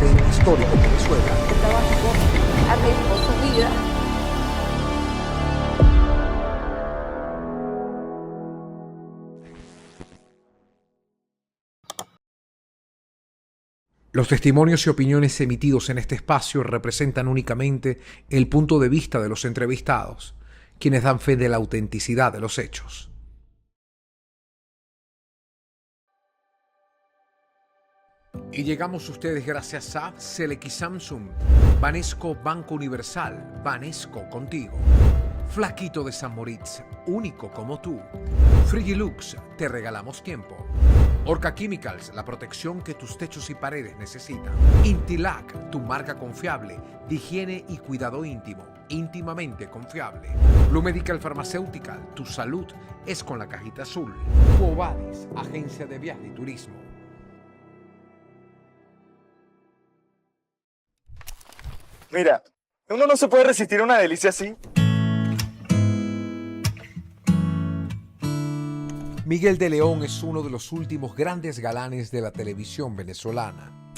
país en histórico Venezuela. Trabajo arriesgó su vida. Los testimonios y opiniones emitidos en este espacio representan únicamente el punto de vista de los entrevistados, quienes dan fe de la autenticidad de los hechos. Y llegamos a ustedes gracias a Selex Samsung, Banesco Banco Universal, Banesco contigo. Flaquito de San Moritz, único como tú. Frigilux, te regalamos tiempo. Orca Chemicals, la protección que tus techos y paredes necesitan. Intilac, tu marca confiable de higiene y cuidado íntimo, íntimamente confiable. Blue Medical Pharmaceutical, tu salud es con la cajita azul. Cobadis, agencia de viajes y turismo. Mira, uno no se puede resistir a una delicia así. Miguel de León es uno de los últimos grandes galanes de la televisión venezolana.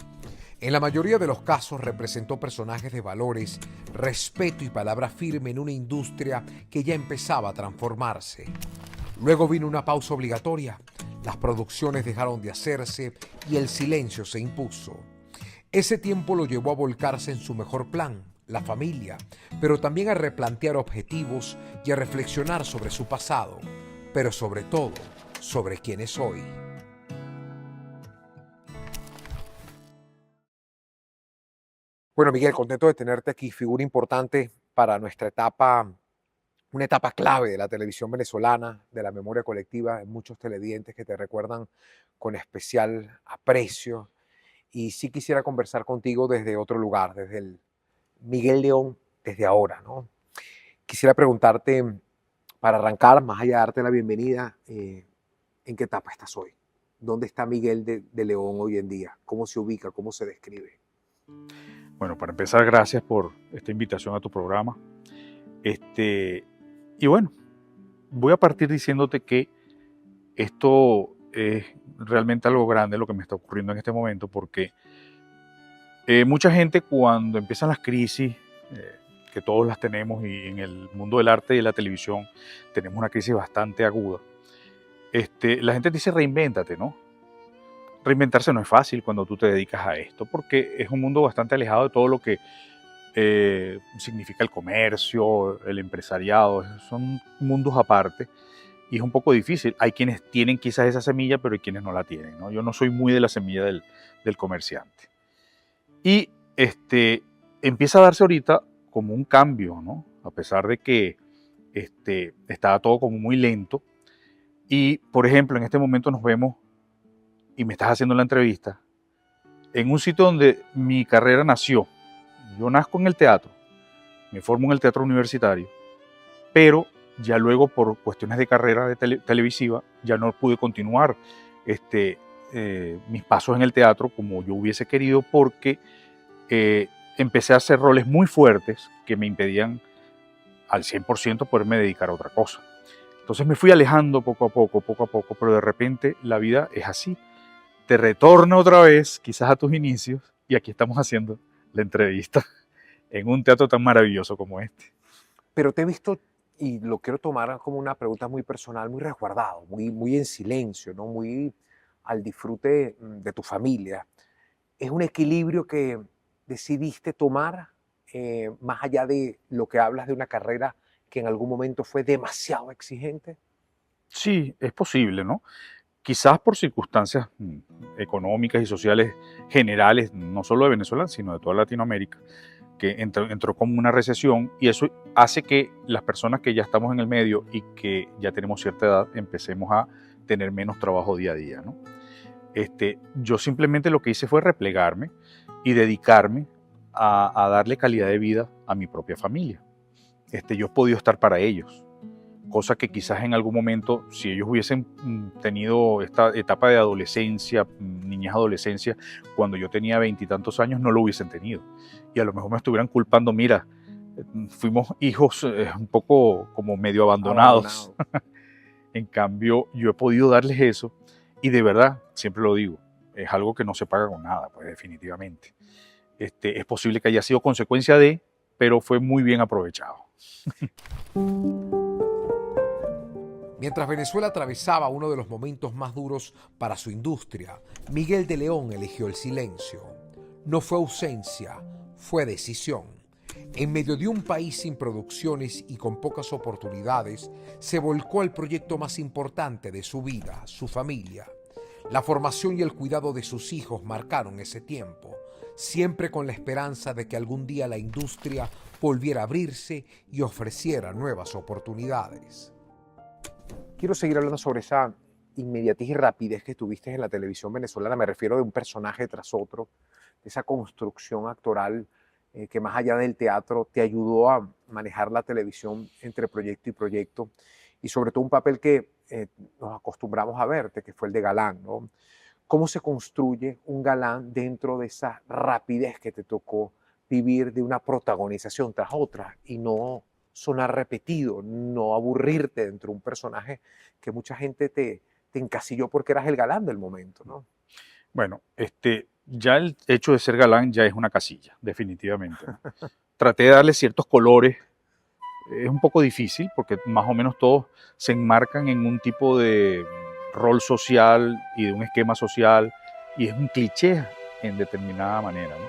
En la mayoría de los casos representó personajes de valores, respeto y palabra firme en una industria que ya empezaba a transformarse. Luego vino una pausa obligatoria, las producciones dejaron de hacerse y el silencio se impuso. Ese tiempo lo llevó a volcarse en su mejor plan, la familia, pero también a replantear objetivos y a reflexionar sobre su pasado, pero sobre todo, sobre quién es hoy. Bueno, Miguel, contento de tenerte aquí, figura importante para nuestra etapa, una etapa clave de la televisión venezolana, de la memoria colectiva, hay muchos televidentes que te recuerdan con especial aprecio. Y sí quisiera conversar contigo desde otro lugar, desde el Miguel León, desde ahora, ¿no? Quisiera preguntarte, para arrancar, más allá de darte la bienvenida, ¿en qué etapa estás hoy? ¿Dónde está Miguel de León hoy en día? ¿Cómo se ubica? ¿Cómo se describe? Bueno, para empezar, gracias por esta invitación a tu programa. Y bueno, voy a partir diciéndote que esto es realmente algo grande lo que me está ocurriendo en este momento, porque mucha gente cuando empiezan las crisis, que todos las tenemos, y en el mundo del arte y de la televisión tenemos una crisis bastante aguda, la gente dice reinvéntate, ¿no? Reinventarse no es fácil cuando tú te dedicas a esto, porque es un mundo bastante alejado de todo lo que significa el comercio, el empresariado, son mundos aparte. Y es un poco difícil. Hay quienes tienen quizás esa semilla, pero hay quienes no la tienen, ¿no? Yo no soy muy de la semilla del comerciante. Y empieza a darse ahorita como un cambio, ¿no? A pesar de que estaba todo como muy lento. Y, por ejemplo, en este momento nos vemos, y me estás haciendo la entrevista, en un sitio donde mi carrera nació. Yo nazco en el teatro, me formo en el teatro universitario, pero ya luego por cuestiones de carrera de televisiva ya no pude continuar mis pasos en el teatro como yo hubiese querido, porque empecé a hacer roles muy fuertes que me impedían al 100% poderme dedicar a otra cosa. Entonces me fui alejando poco a poco, pero de repente la vida es así. Te retorna otra vez, quizás a tus inicios, y aquí estamos haciendo la entrevista en un teatro tan maravilloso como este. Pero te he visto, y lo quiero tomar como una pregunta muy personal, muy resguardado, muy en silencio, ¿no? Muy al disfrute de tu familia. ¿Es un equilibrio que decidiste tomar más allá de lo que hablas de una carrera que en algún momento fue demasiado exigente? Sí, es posible, ¿no? Quizás por circunstancias económicas y sociales generales, no solo de Venezuela, sino de toda Latinoamérica, que entró como una recesión, y eso hace que las personas que ya estamos en el medio y que ya tenemos cierta edad empecemos a tener menos trabajo día a día, ¿no? Yo simplemente lo que hice fue replegarme y dedicarme a darle calidad de vida a mi propia familia. Yo he podido estar para ellos, cosa que quizás en algún momento, si ellos hubiesen tenido esta etapa de adolescencia, niñez, adolescencia, cuando yo tenía 20 y tantos años, no lo hubiesen tenido. Y a lo mejor me estuvieran culpando, mira, fuimos hijos un poco como medio abandonados. En cambio, yo he podido darles eso, y de verdad, siempre lo digo, es algo que no se paga con nada, pues definitivamente. Es posible que haya sido consecuencia de, pero fue muy bien aprovechado. Mientras Venezuela atravesaba uno de los momentos más duros para su industria, Miguel de León eligió el silencio. No fue ausencia, fue decisión. En medio de un país sin producciones y con pocas oportunidades, se volcó al proyecto más importante de su vida, su familia. La formación y el cuidado de sus hijos marcaron ese tiempo, siempre con la esperanza de que algún día la industria volviera a abrirse y ofreciera nuevas oportunidades. Quiero seguir hablando sobre esa inmediatez y rapidez que tuviste en la televisión venezolana. Me refiero de un personaje tras otro, de esa construcción actoral que más allá del teatro te ayudó a manejar la televisión entre proyecto y proyecto, y sobre todo un papel que nos acostumbramos a verte, que fue el de galán, ¿no? ¿Cómo se construye un galán dentro de esa rapidez que te tocó vivir de una protagonización tras otra y no sonar repetido, no aburrirte dentro de un personaje que mucha gente te encasilló porque eras el galán del momento, ¿no? Bueno, ya el hecho de ser galán ya es una casilla, definitivamente. Traté de darle ciertos colores. Es un poco difícil porque más o menos todos se enmarcan en un tipo de rol social y de un esquema social, y es un cliché en determinada manera, ¿no?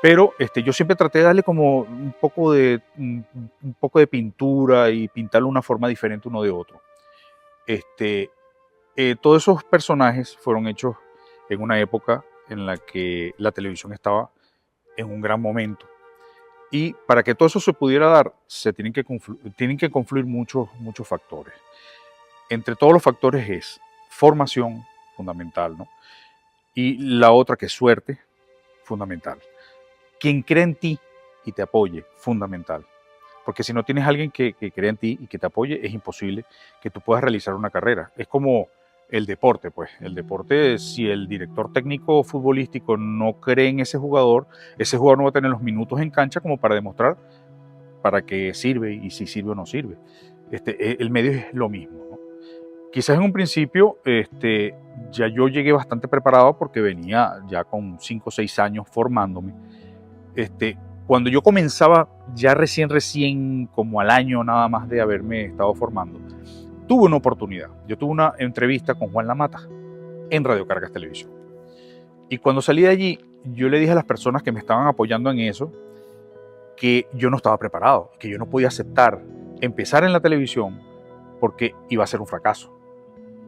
Pero yo siempre traté de darle como un poco de pintura y pintarlo de una forma diferente uno de otro. Todos esos personajes fueron hechos en una época en la que la televisión estaba en un gran momento. Y para que todo eso se pudiera dar, tienen que confluir muchos factores. Entre todos los factores es formación, fundamental, ¿no? Y la otra, que es suerte, fundamental. Quien cree en ti y te apoye, fundamental. Porque si no tienes alguien que cree en ti y que te apoye, es imposible que tú puedas realizar una carrera. Es como el deporte, pues. El deporte, si el director técnico futbolístico no cree en ese jugador no va a tener los minutos en cancha como para demostrar para qué sirve y si sirve o no sirve. El medio es lo mismo, ¿no? Quizás en un principio ya yo llegué bastante preparado porque venía ya con 5 o 6 años formándome. Cuando yo comenzaba ya recién como al año nada más de haberme estado formando, tuve una oportunidad. Yo tuve una entrevista con Juan Lamata en Radio Caracas Televisión. Y cuando salí de allí, yo le dije a las personas que me estaban apoyando en eso que yo no estaba preparado, que yo no podía aceptar empezar en la televisión porque iba a ser un fracaso.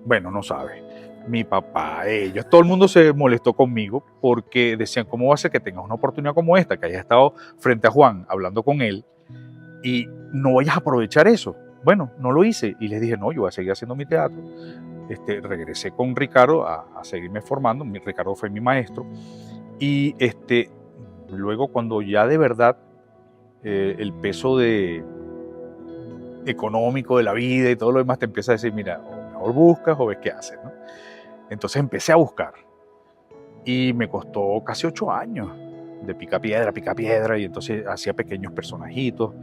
Bueno, no sabe. Mi papá, ellos, todo el mundo se molestó conmigo porque decían, ¿cómo va a ser que tengas una oportunidad como esta, que hayas estado frente a Juan hablando con él y no vayas a aprovechar eso? Bueno, no lo hice y les dije, no, yo voy a seguir haciendo mi teatro. Regresé con Ricardo a seguirme formando. Ricardo fue mi maestro. Y luego, cuando ya de verdad el peso económico de la vida y todo lo demás te empieza a decir, mira, o mejor buscas o ves qué haces, ¿no? Entonces empecé a buscar y me costó casi 8 años de pica piedra, y entonces hacía pequeños personajitos.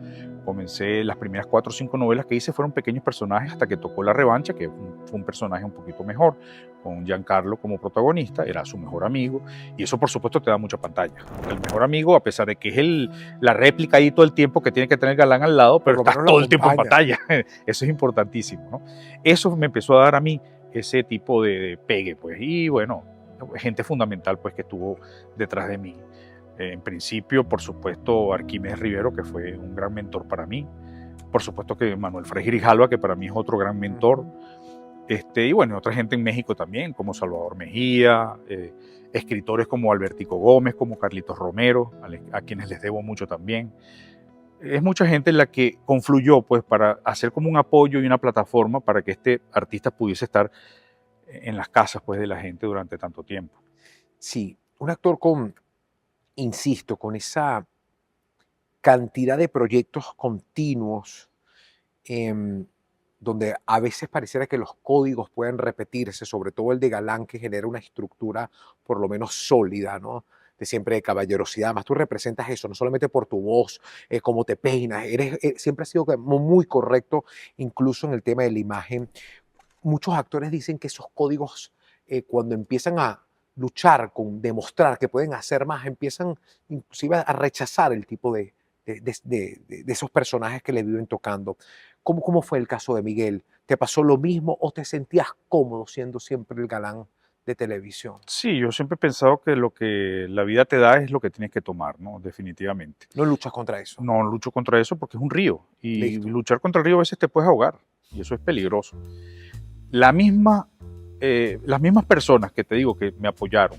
Comencé, las primeras 4 o 5 novelas que hice fueron pequeños personajes hasta que tocó La Revancha, que fue un personaje un poquito mejor, con Giancarlo como protagonista, era su mejor amigo, y eso por supuesto te da mucha pantalla. El mejor amigo, a pesar de que es la réplica ahí todo el tiempo que tiene que tener galán al lado, pero estás todo el tiempo en pantalla. Eso es importantísimo, ¿no? Eso me empezó a dar a mí ese tipo de pegue, pues, y bueno, gente fundamental pues que estuvo detrás de mí. En principio, por supuesto, Arquímedes Rivero, que fue un gran mentor para mí. Por supuesto que Manuel Frei Grijalva, que para mí es otro gran mentor. Y bueno, otra gente en México también, como Salvador Mejía, escritores como Albertico Gómez, como Carlitos Romero, a quienes les debo mucho también. Es mucha gente la que confluyó pues, para hacer como un apoyo y una plataforma para que este artista pudiese estar en las casas pues, de la gente durante tanto tiempo. Sí, un actor insisto, con esa cantidad de proyectos continuos, donde a veces pareciera que los códigos pueden repetirse, sobre todo el de galán, que genera una estructura por lo menos sólida, ¿no? De siempre de caballerosidad. Más tú representas eso, no solamente por tu voz, cómo te peinas, siempre has sido muy correcto, incluso en el tema de la imagen. Muchos actores dicen que esos códigos, cuando empiezan a luchar con demostrar que pueden hacer más, empiezan inclusive a rechazar el tipo de esos personajes que le viven tocando. ¿Cómo fue el caso de Miguel? ¿Te pasó lo mismo o te sentías cómodo siendo siempre el galán de televisión? Sí, yo siempre he pensado que lo que la vida te da es lo que tienes que tomar, ¿no? Definitivamente. ¿No luchas contra eso? No lucho contra eso porque es un río y Listo. luchar contra el río a veces te puedes ahogar y eso es peligroso. La misma, las mismas personas que te digo que me apoyaron,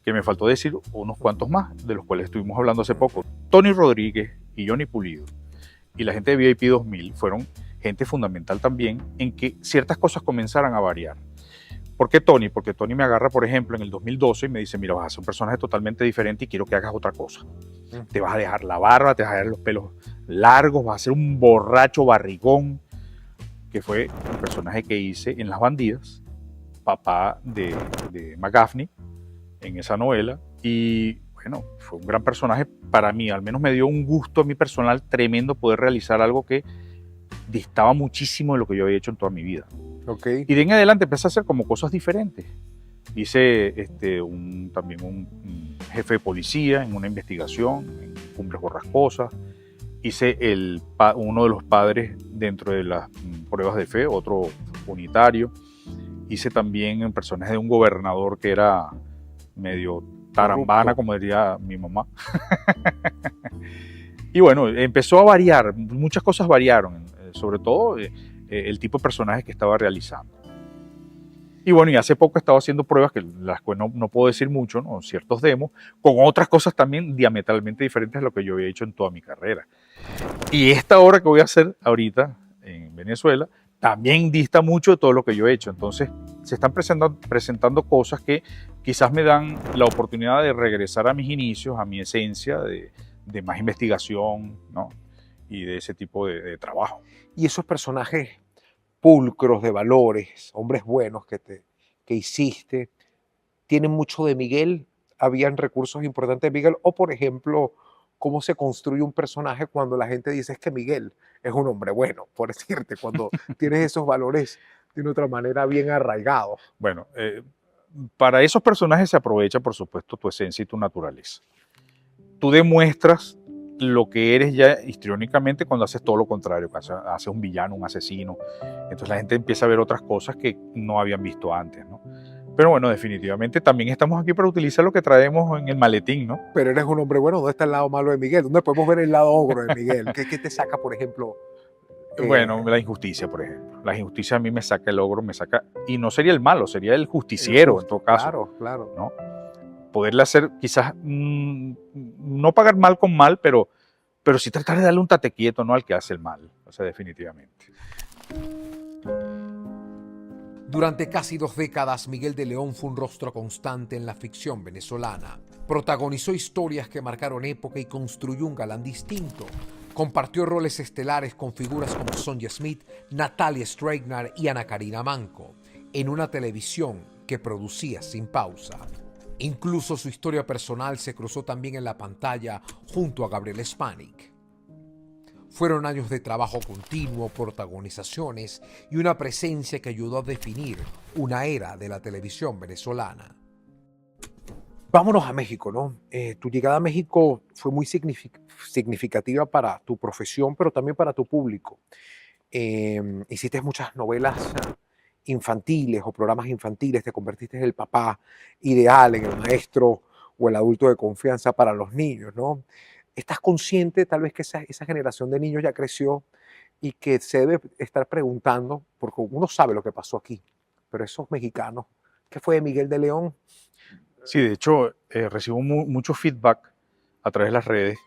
que me faltó decir unos cuantos más, de los cuales estuvimos hablando hace poco, Tony Rodríguez y Johnny Pulido y la gente de VIP 2000 fueron gente fundamental también en que ciertas cosas comenzaran a variar. ¿Por qué Tony? Porque Tony me agarra, por ejemplo, en el 2012 y me dice, mira, vas a ser un personaje totalmente diferente y quiero que hagas otra cosa. Te vas a dejar la barba, te vas a dejar los pelos largos, vas a ser un borracho barrigón, que fue un personaje que hice en Las Bandidas, papá de McGaffney, en esa novela. Y bueno, fue un gran personaje para mí, al menos me dio un gusto a mí personal tremendo poder realizar algo que distaba muchísimo de lo que yo había hecho en toda mi vida. Okay. Y de en adelante empecé a hacer como cosas diferentes. Hice también un jefe de policía en una investigación, en Cumbres Borrascosas. Hice uno de los padres dentro de las pruebas de fe, otro unitario. Hice también un personaje de un gobernador que era medio tarambana, como diría mi mamá. Y bueno, empezó a variar, muchas cosas variaron, sobre todo el tipo de personajes que estaba realizando. Y bueno, y hace poco he estado haciendo pruebas, que las cuales no puedo decir mucho, ¿no? Ciertos demos, con otras cosas también diametralmente diferentes a lo que yo había hecho en toda mi carrera. Y esta obra que voy a hacer ahorita en Venezuela también dista mucho de todo lo que yo he hecho. Entonces se están presentando cosas que quizás me dan la oportunidad de regresar a mis inicios, a mi esencia de más investigación, ¿no? Y de ese tipo de trabajo. Y esos personajes pulcros, de valores, hombres buenos que hiciste, ¿tienen mucho de Miguel? ¿Habían recursos importantes de Miguel? O, por ejemplo, ¿cómo se construye un personaje cuando la gente dice es que Miguel es un hombre bueno? Por decirte, cuando tienes esos valores de una otra manera bien arraigados. Bueno, para esos personajes se aprovecha, por supuesto, tu esencia y tu naturaleza. Tú demuestras lo que eres ya histriónicamente cuando haces todo lo contrario, cuando haces un villano, un asesino. Entonces la gente empieza a ver otras cosas que no habían visto antes, ¿no? Pero bueno, definitivamente también estamos aquí para utilizar lo que traemos en el maletín, ¿no? Pero eres un hombre bueno. ¿Dónde está el lado malo de Miguel? ¿Dónde podemos ver el lado ogro de Miguel? ¿Qué te saca, por ejemplo? Bueno, la injusticia, por ejemplo. La injusticia a mí me saca el ogro, me saca... Y no sería el malo, sería el justiciero, en todo caso. Claro, claro. ¿No? Poderle hacer, quizás, no pagar mal con mal, pero sí tratar de darle un tate quieto, ¿no? Al que hace el mal. O sea, definitivamente. Durante casi 2 décadas, Miguel de León fue un rostro constante en la ficción venezolana. Protagonizó historias que marcaron época y construyó un galán distinto. Compartió roles estelares con figuras como Sonja Smith, Natalia Streignar y Ana Karina Manco, en una televisión que producía sin pausa. Incluso su historia personal se cruzó también en la pantalla junto a Gabriel Spanik. Fueron años de trabajo continuo, protagonizaciones y una presencia que ayudó a definir una era de la televisión venezolana. Vámonos a México, ¿no? Tu llegada a México fue muy significativa para tu profesión, pero también para tu público. Hiciste muchas novelas infantiles o programas infantiles, te convertiste en el papá ideal, en el maestro o el adulto de confianza para los niños, ¿no? ¿Estás consciente tal vez que esa generación de niños ya creció y que se debe estar preguntando, porque uno sabe lo que pasó aquí, pero esos mexicanos, ¿qué fue de Miguel de León? Sí, de hecho, recibo mucho feedback a través de las redes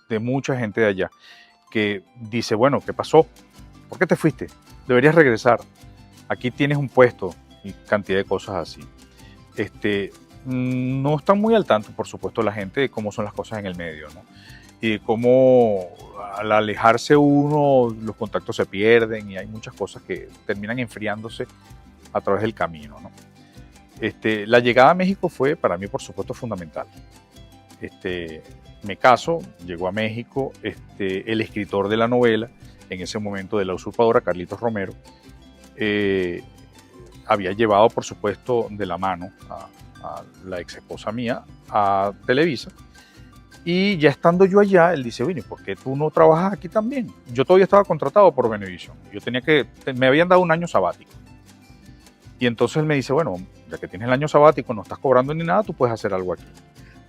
de mucha gente de allá que dice, bueno, ¿qué pasó? ¿Por qué te fuiste? Deberías regresar. Aquí tienes un puesto y cantidad de cosas así. No están muy al tanto, por supuesto, la gente de cómo son las cosas en el medio, ¿no? Y de cómo al alejarse uno, los contactos se pierden y hay muchas cosas que terminan enfriándose a través del camino, ¿no? La llegada a México fue para mí, por supuesto, fundamental. Me caso, llegó a México el escritor de la novela, en ese momento de La Usurpadora, Carlitos Romero, había llevado, por supuesto, de la mano a la ex esposa mía, a Televisa. Y ya estando yo allá, él dice, bueno, ¿por qué tú no trabajas aquí también? Yo todavía estaba contratado por Venevisión. Me habían dado un año sabático. Y entonces él me dice, bueno, ya que tienes el año sabático, no estás cobrando ni nada, tú puedes hacer algo aquí.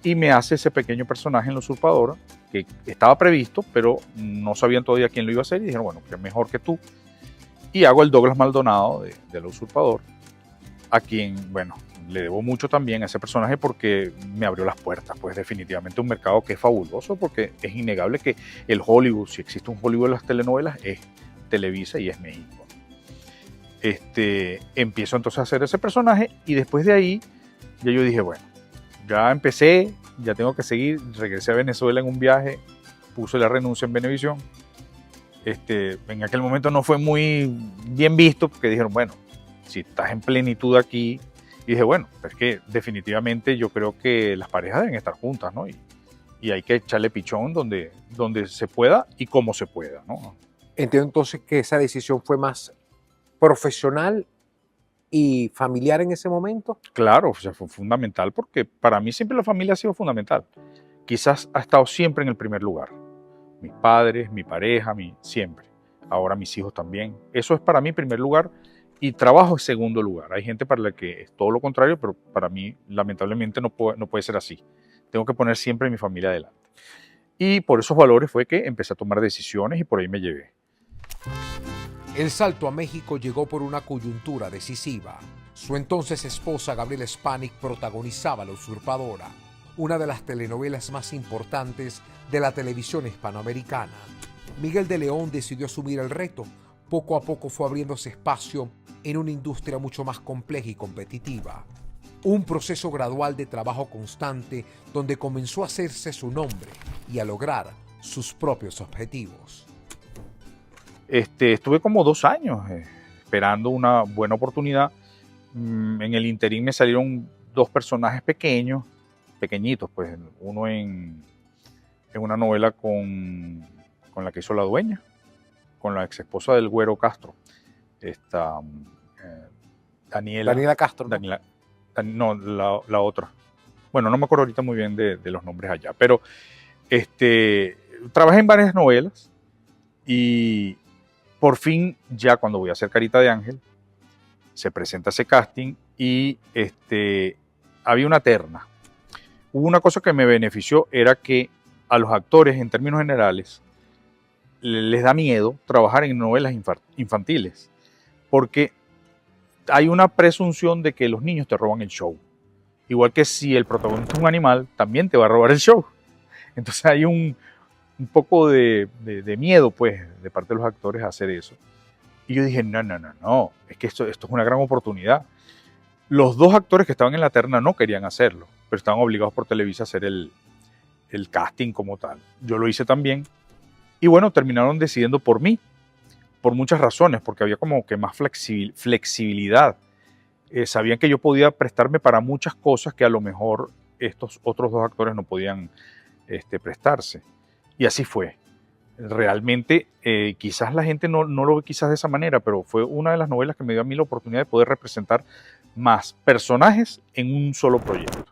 Y me hace ese pequeño personaje en La Usurpadora, que estaba previsto, pero no sabían todavía quién lo iba a hacer. Y dijeron, bueno, que mejor que tú. Y hago el Douglas Maldonado de La Usurpadora, a quien, bueno, le debo mucho también a ese personaje porque me abrió las puertas, pues definitivamente un mercado que es fabuloso, porque es innegable que el Hollywood, si existe un Hollywood de las telenovelas, es Televisa y es México. Empiezo entonces a hacer ese personaje y después de ahí ya yo dije, bueno, ya empecé, ya tengo que seguir, regresé a Venezuela en un viaje, puse la renuncia en Venevisión. En aquel momento no fue muy bien visto porque dijeron, bueno, si estás en plenitud aquí, y dije, bueno, es que definitivamente yo creo que las parejas deben estar juntas, ¿no? Y hay que echarle pichón donde se pueda y como se pueda, ¿no? Entiendo entonces que esa decisión fue más profesional y familiar en ese momento. Claro, o sea, fue fundamental porque para mí siempre la familia ha sido fundamental. Quizás ha estado siempre en el primer lugar. Mis padres, mi pareja, siempre. Ahora mis hijos también. Eso es para mí primer lugar y trabajo es segundo lugar. Hay gente para la que es todo lo contrario, pero para mí lamentablemente no puede ser así. Tengo que poner siempre a mi familia adelante. Y por esos valores fue que empecé a tomar decisiones y por ahí me llevé. El salto a México llegó por una coyuntura decisiva. Su entonces esposa Gabriela Spanik protagonizaba La Usurpadora, una de las telenovelas más importantes de la televisión hispanoamericana. Miguel de León decidió asumir el reto. Poco a poco fue abriéndose espacio en una industria mucho más compleja y competitiva. Un proceso gradual de trabajo constante donde comenzó a hacerse su nombre y a lograr sus propios objetivos. Estuve como 2 años esperando una buena oportunidad. En el interín me salieron 2 personajes pequeñitos, pues uno en una novela con la que hizo La Dueña, con la ex esposa del Güero Castro, Daniela Castro. ¿No? La otra. Bueno, no me acuerdo ahorita muy bien de los nombres allá, pero trabajé en varias novelas y por fin, ya cuando voy a hacer Carita de Ángel, se presenta ese casting y había una terna. Hubo una cosa que me benefició, era que a los actores, en términos generales, les da miedo trabajar en novelas infantiles, porque hay una presunción de que los niños te roban el show. Igual que si el protagonista es un animal, también te va a robar el show. Entonces hay un poco de miedo, pues, de parte de los actores a hacer eso. Y yo dije, no, es que esto es una gran oportunidad. Los 2 actores que estaban en la terna no querían hacerlo, pero estaban obligados por Televisa a hacer el casting como tal. Yo lo hice también. Y bueno, terminaron decidiendo por mí, por muchas razones, porque había como que más flexibilidad. Sabían que yo podía prestarme para muchas cosas que a lo mejor estos otros 2 actores no podían prestarse. Y así fue. Realmente, quizás la gente no lo ve quizás de esa manera, pero fue una de las novelas que me dio a mí la oportunidad de poder representar más personajes en un solo proyecto.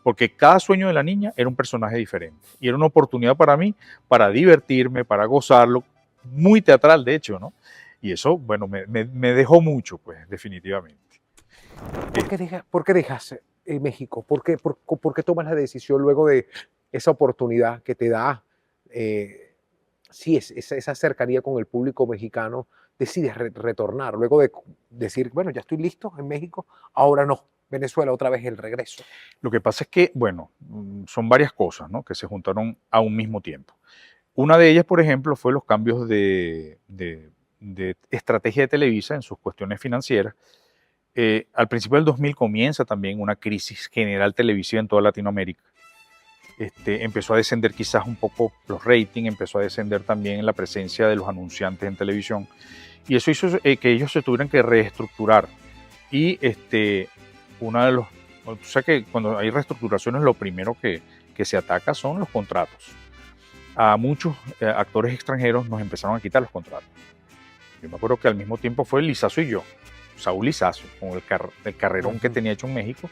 Porque cada sueño de la niña era un personaje diferente. Y era una oportunidad para mí, para divertirme, para gozarlo. Muy teatral, de hecho, ¿no? Y eso, bueno, me dejó mucho, pues, definitivamente. ¿Por qué dejas México? ¿Por qué tomas la decisión luego de esa oportunidad que te da esa cercanía con el público mexicano? Decides retornar, luego de decir, bueno, ya estoy listo en México, ahora no, Venezuela otra vez el regreso. Lo que pasa es que, bueno, son varias cosas, ¿no?, que se juntaron a un mismo tiempo. Una de ellas, por ejemplo, fue los cambios de estrategia de Televisa en sus cuestiones financieras. Al principio del 2000 comienza también una crisis general televisiva en toda Latinoamérica. Empezó a descender quizás un poco los ratings, empezó a descender también la presencia de los anunciantes en televisión. Y eso hizo que ellos se tuvieran que reestructurar. Y o sea que cuando hay reestructuraciones, lo primero que se ataca son los contratos. A muchos actores extranjeros nos empezaron a quitar los contratos. Yo me acuerdo que al mismo tiempo fue Lizazo y yo, Saúl Lizazo, con el carrerón que tenía hecho en México,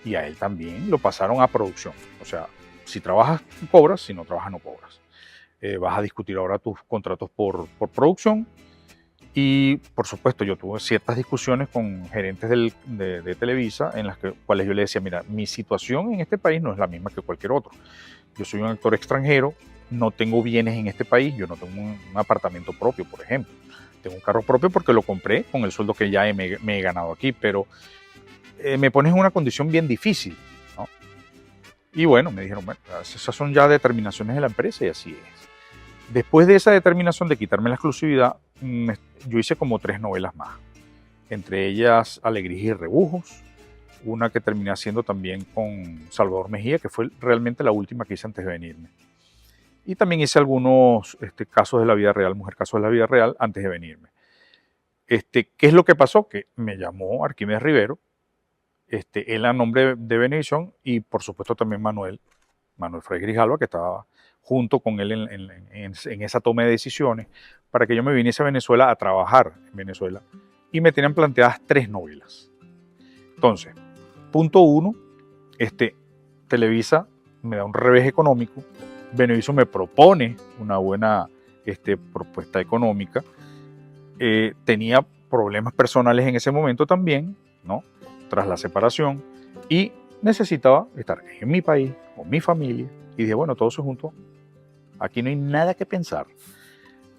y a él también lo pasaron a producción. O sea, si trabajas, cobras, si no trabajas, no cobras. Vas a discutir ahora tus contratos por producción. Y por supuesto yo tuve ciertas discusiones con gerentes de Televisa en las cuales yo le decía, mira, mi situación en este país no es la misma que cualquier otro. Yo soy un actor extranjero, no tengo bienes en este país, yo no tengo un apartamento propio, por ejemplo. Tengo un carro propio porque lo compré con el sueldo que ya me he ganado aquí, pero me pones en una condición bien difícil, ¿no? Y bueno, me dijeron, bueno, esas son ya determinaciones de la empresa y así es. Después de esa determinación de quitarme la exclusividad, yo hice como 3 novelas más. Entre ellas Alegrías y Rebujos, una que terminé haciendo también con Salvador Mejía, que fue realmente la última que hice antes de venirme. Y también hice algunos casos de la vida real, Mujer Casos de la Vida Real, antes de venirme. ¿Qué es lo que pasó? Que me llamó Arquímedes Rivero, él a nombre de Venevisión, y por supuesto también Manuel Frey Grijalva, que estaba junto con él en esa toma de decisiones, para que yo me viniese a Venezuela a trabajar en Venezuela, y me tenían planteadas 3 novelas. Entonces, punto 1, Televisa me da un revés económico, Venevisión me propone una buena propuesta económica, tenía problemas personales en ese momento también, ¿no? Tras la separación, y necesitaba estar en mi país, con mi familia, y dije, bueno, todo eso junto, aquí no hay nada que pensar.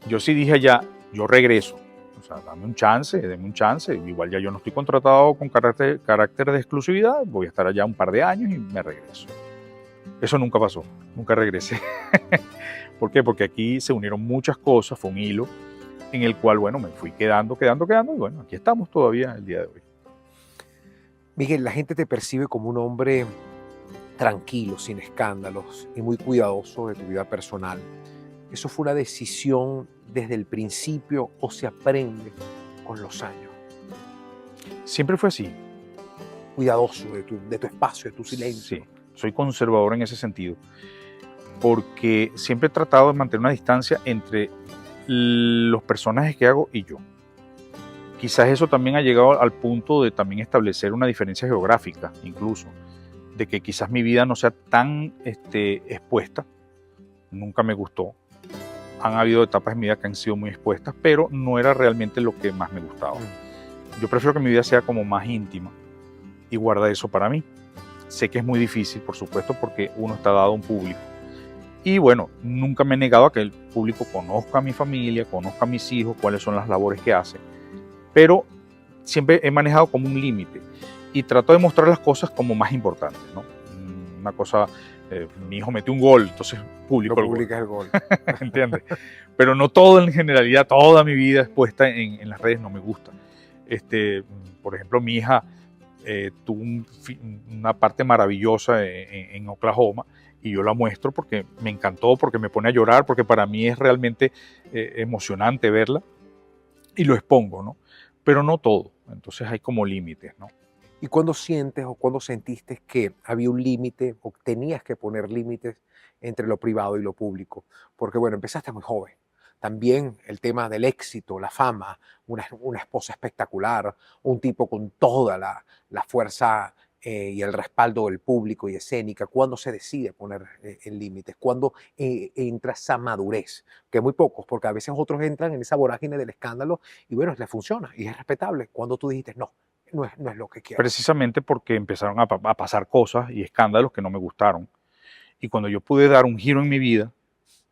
Yo sí dije ya, yo regreso, o sea, dame un chance, igual ya yo no estoy contratado con carácter de exclusividad, voy a estar allá un par de años y me regreso. Eso nunca pasó, nunca regresé. ¿Por qué? Porque aquí se unieron muchas cosas, fue un hilo en el cual, bueno, me fui quedando, y bueno, aquí estamos todavía el día de hoy. Miguel, la gente te percibe como un hombre tranquilo, sin escándalos y muy cuidadoso de tu vida personal. ¿Eso fue una decisión desde el principio o se aprende con los años? Siempre fue así. Cuidadoso de tu espacio, de tu silencio. Sí, soy conservador en ese sentido, porque siempre he tratado de mantener una distancia entre los personajes que hago y yo. Quizás eso también ha llegado al punto de también establecer una diferencia geográfica, incluso, de que quizás mi vida no sea tan expuesta. Nunca me gustó. Han habido etapas en mi vida que han sido muy expuestas, pero no era realmente lo que más me gustaba. Yo prefiero que mi vida sea como más íntima y guarda eso para mí. Sé que es muy difícil, por supuesto, porque uno está dado a un público. Y bueno, nunca me he negado a que el público conozca a mi familia, conozca a mis hijos, cuáles son las labores que hacen. Pero siempre he manejado como un límite y trato de mostrar las cosas como más importantes, ¿no? Una cosa, mi hijo metió un gol, entonces publico el gol. ¿Entiendes? Pero no todo en generalidad, toda mi vida expuesta en las redes no me gusta. Por ejemplo, mi hija tuvo una parte maravillosa en Oklahoma y yo la muestro porque me encantó, porque me pone a llorar, porque para mí es realmente emocionante verla y lo expongo, ¿no? Pero no todo, entonces hay como límites, ¿no? ¿Y cuándo sientes o cuándo sentiste que había un límite o tenías que poner límites entre lo privado y lo público? Porque bueno, empezaste muy joven. También el tema del éxito, la fama, una esposa espectacular, un tipo con toda la fuerza y el respaldo del público y escénica. ¿Cuándo se decide poner en límites? ¿Cuándo entra esa madurez? Que muy pocos, porque a veces otros entran en esa vorágine del escándalo y bueno, les funciona y es respetable. Cuando tú dijiste, no es lo que quiero. Precisamente porque empezaron a pasar cosas y escándalos que no me gustaron. Y cuando yo pude dar un giro en mi vida,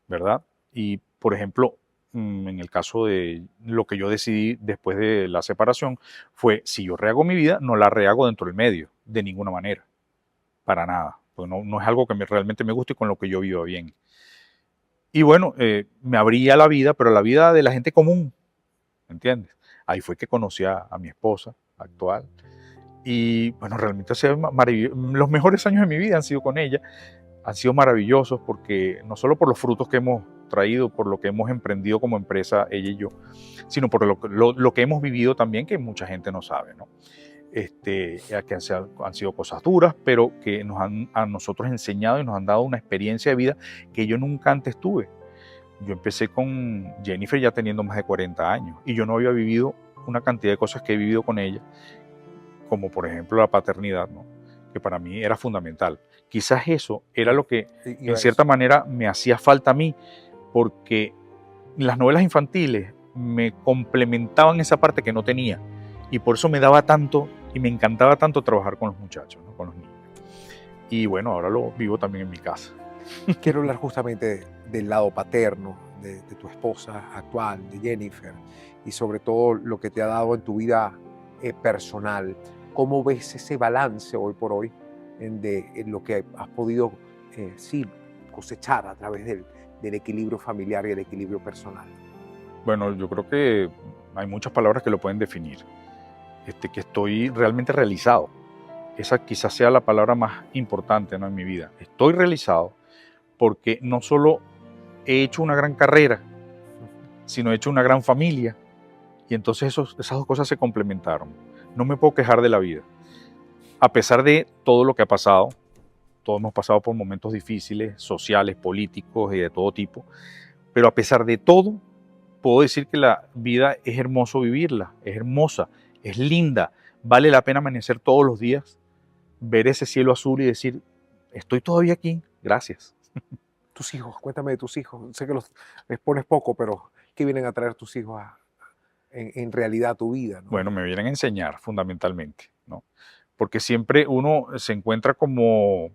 ¿verdad? Y, por ejemplo, en el caso de lo que yo decidí después de la separación, fue, si yo rehago mi vida, no la rehago dentro del medio, de ninguna manera, para nada. Porque no es algo que realmente me guste y con lo que yo vivo bien. Y bueno, me abría la vida, pero la vida de la gente común, ¿entiendes? Ahí fue que conocí a mi esposa actual. Y bueno, realmente los mejores años de mi vida han sido con ella. Han sido maravillosos porque no solo por los frutos que hemos traído, por lo que hemos emprendido como empresa, ella y yo, sino por lo que hemos vivido también, que mucha gente no sabe, ¿no? Que han sido cosas duras, pero que nos han a nosotros enseñado y nos han dado una experiencia de vida que yo nunca antes tuve. Yo empecé con Jennifer ya teniendo más de 40 años y yo no había vivido una cantidad de cosas que he vivido con ella, como por ejemplo la paternidad, ¿no? que para mí era fundamental. Quizás eso era lo que Y en cierta manera me hacía falta a mí, porque las novelas infantiles me complementaban esa parte que no tenía, y por eso me daba tanto y me encantaba tanto trabajar con los muchachos, ¿no? Con los niños. Y bueno, ahora lo vivo también en mi casa. quiero hablar justamente del lado paterno de tu esposa actual, de Jennifer, y sobre todo lo que te ha dado en tu vida personal. ¿Cómo ves ese balance hoy por hoy en lo que has podido sí, cosechar a través del equilibrio familiar y el equilibrio personal? Bueno, yo creo que hay muchas palabras que lo pueden definir. Que estoy realmente realizado. Esa quizás sea la palabra más importante, ¿no?, en mi vida. Estoy realizado porque no solo he hecho una gran carrera, sino he hecho una gran familia. Y entonces esas dos cosas se complementaron. No me puedo quejar de la vida. A pesar de todo lo que ha pasado, todos hemos pasado por momentos difíciles, sociales, políticos y de todo tipo, pero a pesar de todo, puedo decir que la vida es hermoso vivirla, es hermosa, es linda, vale la pena amanecer todos los días, ver ese cielo azul y decir, estoy todavía aquí, gracias. Tus hijos, cuéntame de tus hijos. Sé que les pones poco, pero ¿qué vienen a traer tus hijos en realidad a tu vida, ¿no? Bueno, me vienen a enseñar fundamentalmente, ¿no? Porque siempre uno se encuentra como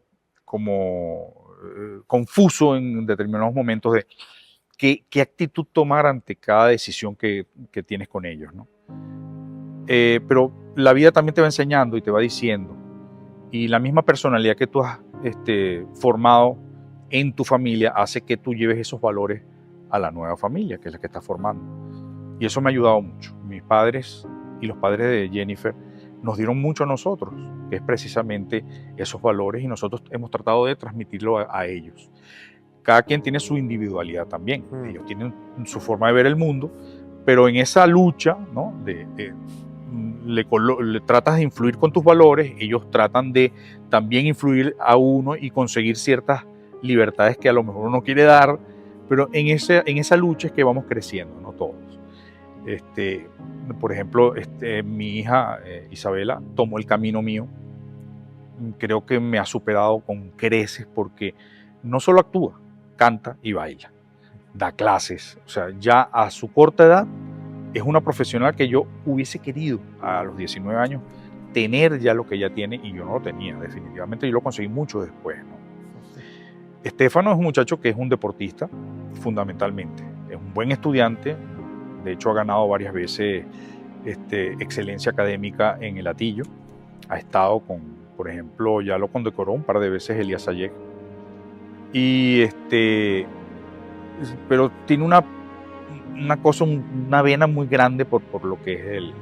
confuso en determinados momentos de qué actitud tomar ante cada decisión que tienes con ellos, ¿no? Pero la vida también te va enseñando y te va diciendo, y la misma personalidad que tú has formado en tu familia hace que tú lleves esos valores a la nueva familia, que es la que estás formando. Y eso me ha ayudado mucho. Mis padres y los padres de Jennifer nos dieron mucho a nosotros, que es precisamente esos valores, y nosotros hemos tratado de transmitirlo a ellos. Cada quien tiene su individualidad también, ellos tienen su forma de ver el mundo, pero en esa lucha, ¿no?, le tratas de influir con tus valores, ellos tratan de también influir a uno y conseguir ciertas libertades que a lo mejor uno quiere dar, pero en esa lucha es que vamos creciendo, ¿no?, todos. Por ejemplo, mi hija Isabela tomó el camino mío. Creo que me ha superado con creces porque no solo actúa, canta y baila, da clases. O sea, ya a su corta edad es una profesional que yo hubiese querido a los 19 años tener ya lo que ella tiene, y yo no lo tenía, definitivamente. Yo lo conseguí mucho después, ¿no? Estefano es un muchacho que es un deportista, fundamentalmente. Es un buen estudiante. De hecho, ha ganado varias veces excelencia académica en el Atillo. Ha estado por ejemplo, ya lo condecoró un par de veces Elías Sayek. Y pero tiene una vena muy grande por lo que es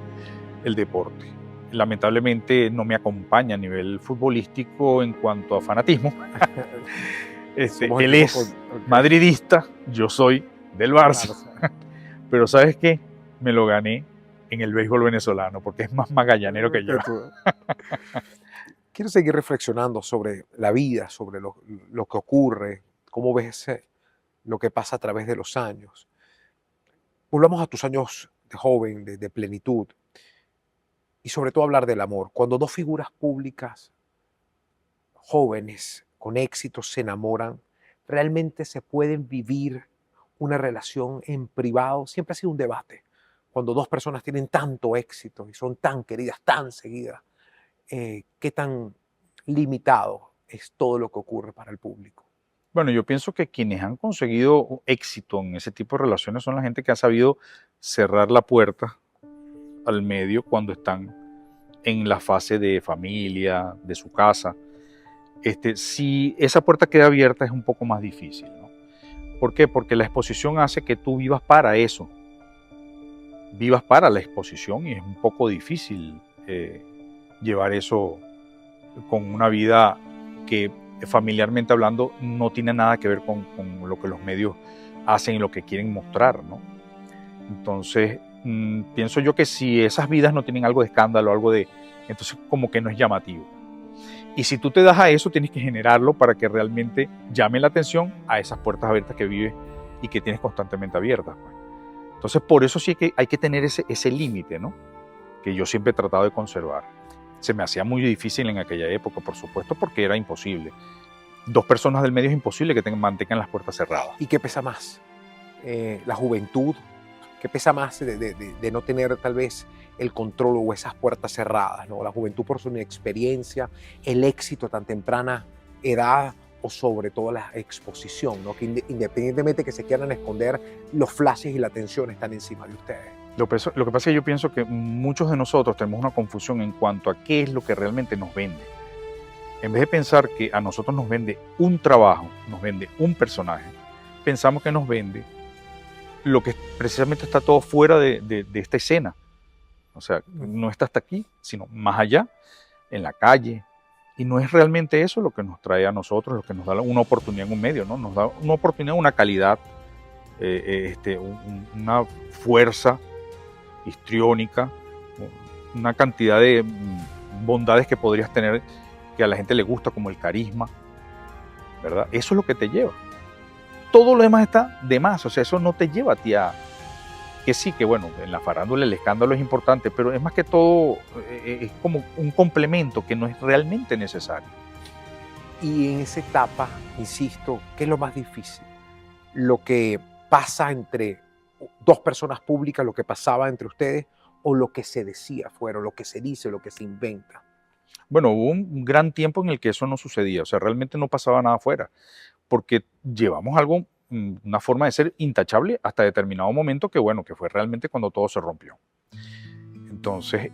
el deporte. Lamentablemente no me acompaña a nivel futbolístico en cuanto a fanatismo. Él es madridista, yo soy del Barça. Pero ¿sabes qué? Me lo gané en el béisbol venezolano porque es más magallanero que yo. Quiero seguir reflexionando sobre la vida, sobre lo que ocurre, cómo ves lo que pasa a través de los años. Volvamos a tus años de joven, de plenitud, y sobre todo hablar del amor. Cuando dos figuras públicas jóvenes con éxito se enamoran, ¿realmente se pueden vivir una relación en privado? Siempre ha sido un debate. Cuando dos personas tienen tanto éxito y son tan queridas, tan seguidas, ¿qué tan limitado es todo lo que ocurre para el público? Bueno, yo pienso que quienes han conseguido éxito en ese tipo de relaciones son la gente que ha sabido cerrar la puerta al medio cuando están en la fase de familia, de su casa. Si esa puerta queda abierta es un poco más difícil, ¿no? ¿Por qué? Porque la exposición hace que tú vivas para eso, vivas para la exposición, y es un poco difícil llevar eso con una vida que familiarmente hablando no tiene nada que ver con lo que los medios hacen y lo que quieren mostrar, ¿no? Entonces, pienso yo que si esas vidas no tienen algo de escándalo, entonces como que no es llamativo. Y si tú te das a eso, tienes que generarlo para que realmente llame la atención a esas puertas abiertas que vives y que tienes constantemente abiertas, pues. Entonces, por eso sí hay que tener ese límite, ¿no?, que yo siempre he tratado de conservar. Se me hacía muy difícil en aquella época, por supuesto, porque era imposible. 2 personas del medio es imposible que mantengan las puertas cerradas. ¿Y qué pesa más? La juventud, ¿qué pesa más de no tener tal vez el control o esas puertas cerradas, ¿no? La juventud por su inexperiencia, el éxito a tan temprana edad o sobre todo la exposición, ¿no? Que independientemente que se quieran esconder, los flashes y la atención están encima de ustedes. Lo que pasa es que yo pienso que muchos de nosotros tenemos una confusión en cuanto a qué es lo que realmente nos vende. En vez de pensar que a nosotros nos vende un trabajo, nos vende un personaje, pensamos que nos vende lo que precisamente está todo fuera de esta escena. O sea, no está hasta aquí, sino más allá, en la calle. Y no es realmente eso lo que nos trae a nosotros, lo que nos da una oportunidad en un medio, ¿no? Nos da una oportunidad, una calidad, una fuerza histriónica, una cantidad de bondades que podrías tener que a la gente le gusta, como el carisma, ¿verdad? Eso es lo que te lleva. Todo lo demás está de más, o sea, eso no te lleva a ti a... Que sí, que bueno, en la farándula el escándalo es importante, pero es más que todo, es como un complemento que no es realmente necesario. Y en esa etapa, insisto, ¿qué es lo más difícil? Lo que pasa entre 2 personas públicas, lo que pasaba entre ustedes, o lo que se decía afuera, o lo que se dice, lo que se inventa. Bueno, hubo un gran tiempo en el que eso no sucedía, o sea, realmente no pasaba nada afuera, porque llevamos algo, una forma de ser intachable hasta determinado momento que, bueno, que fue realmente cuando todo se rompió. Entonces,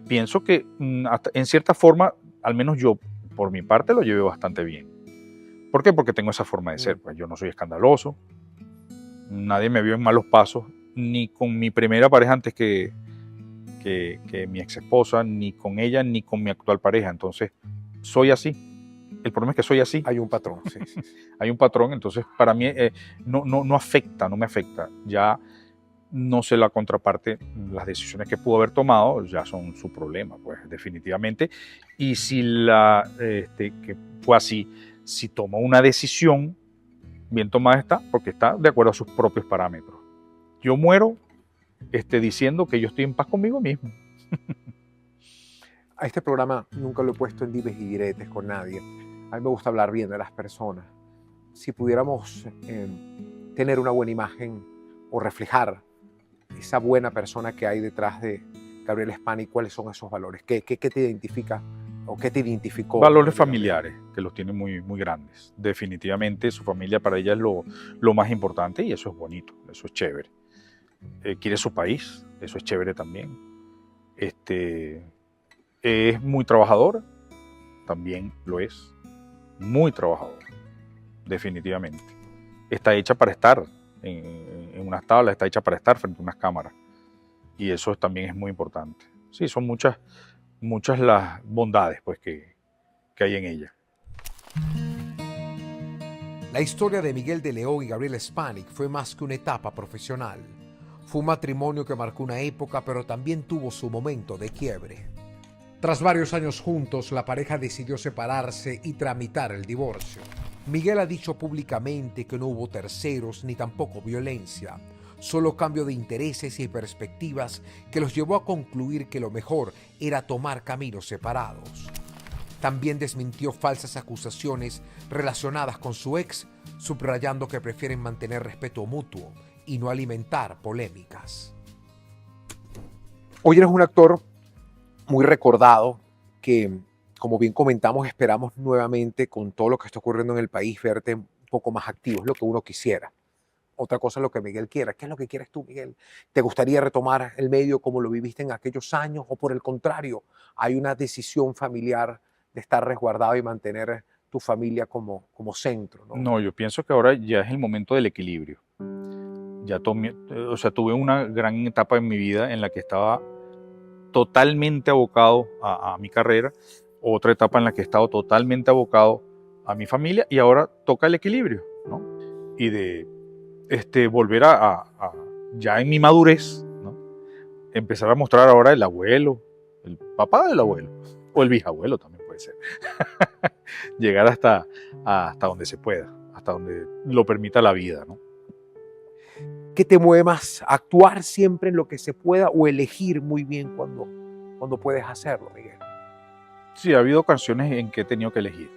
pienso que hasta en cierta forma, al menos yo, por mi parte, lo llevé bastante bien. ¿Por qué? Porque tengo esa forma de ser, pues yo no soy escandaloso, nadie me vio en malos pasos, ni con mi primera pareja antes que mi ex esposa, ni con ella, ni con mi actual pareja. Entonces, soy así. El problema es que soy así. Hay un patrón, sí. Hay un patrón, entonces para mí no afecta, no me afecta. Ya no sé la contraparte, las decisiones que pudo haber tomado ya son su problema, pues definitivamente. Y si que fue así, si tomó una decisión, bien tomada está, porque está de acuerdo a sus propios parámetros. Yo muero diciendo que yo estoy en paz conmigo mismo. A este programa nunca lo he puesto en dimes y diretes con nadie. A mí me gusta hablar bien de las personas. Si pudiéramos tener una buena imagen o reflejar esa buena persona que hay detrás de Gabriel Spanik, ¿cuáles son esos valores? ¿Qué te identifica o qué te identificó? Valores familiares, que los tiene muy, muy grandes. Definitivamente su familia para ella es lo más importante y eso es bonito, eso es chévere. Quiere su país, eso es chévere también. Es muy trabajador, también lo es. Muy trabajador, definitivamente. Está hecha para estar en unas tablas, está hecha para estar frente a unas cámaras. Y eso también es muy importante. Sí, son muchas las bondades pues, que hay en ella. La historia de Miguel de León y Gabriel Spanik fue más que una etapa profesional. Fue un matrimonio que marcó una época, pero también tuvo su momento de quiebre. Tras varios años juntos, la pareja decidió separarse y tramitar el divorcio. Miguel ha dicho públicamente que no hubo terceros ni tampoco violencia, solo cambio de intereses y perspectivas que los llevó a concluir que lo mejor era tomar caminos separados. También desmintió falsas acusaciones relacionadas con su ex, subrayando que prefieren mantener respeto mutuo y no alimentar polémicas. Hoy eres un actor muy recordado que, como bien comentamos, esperamos nuevamente con todo lo que está ocurriendo en el país verte un poco más activo, es lo que uno quisiera. Otra cosa es lo que Miguel quiera. ¿Qué es lo que quieres tú, Miguel? ¿Te gustaría retomar el medio como lo viviste en aquellos años o por el contrario, hay una decisión familiar de estar resguardado y mantener tu familia como centro? No, yo pienso que ahora ya es el momento del equilibrio. Ya tuve una gran etapa en mi vida en la que estaba totalmente abocado a mi carrera, otra etapa en la que he estado totalmente abocado a mi familia y ahora toca el equilibrio, ¿no? Y de volver ya en mi madurez, ¿no? Empezar a mostrar ahora el abuelo, el papá del abuelo, o el bisabuelo también puede ser. Llegar hasta donde se pueda, hasta donde lo permita la vida, ¿no? ¿Qué te mueve más? ¿Actuar siempre en lo que se pueda o elegir muy bien cuando puedes hacerlo, Miguel? Sí, ha habido ocasiones en que he tenido que elegir.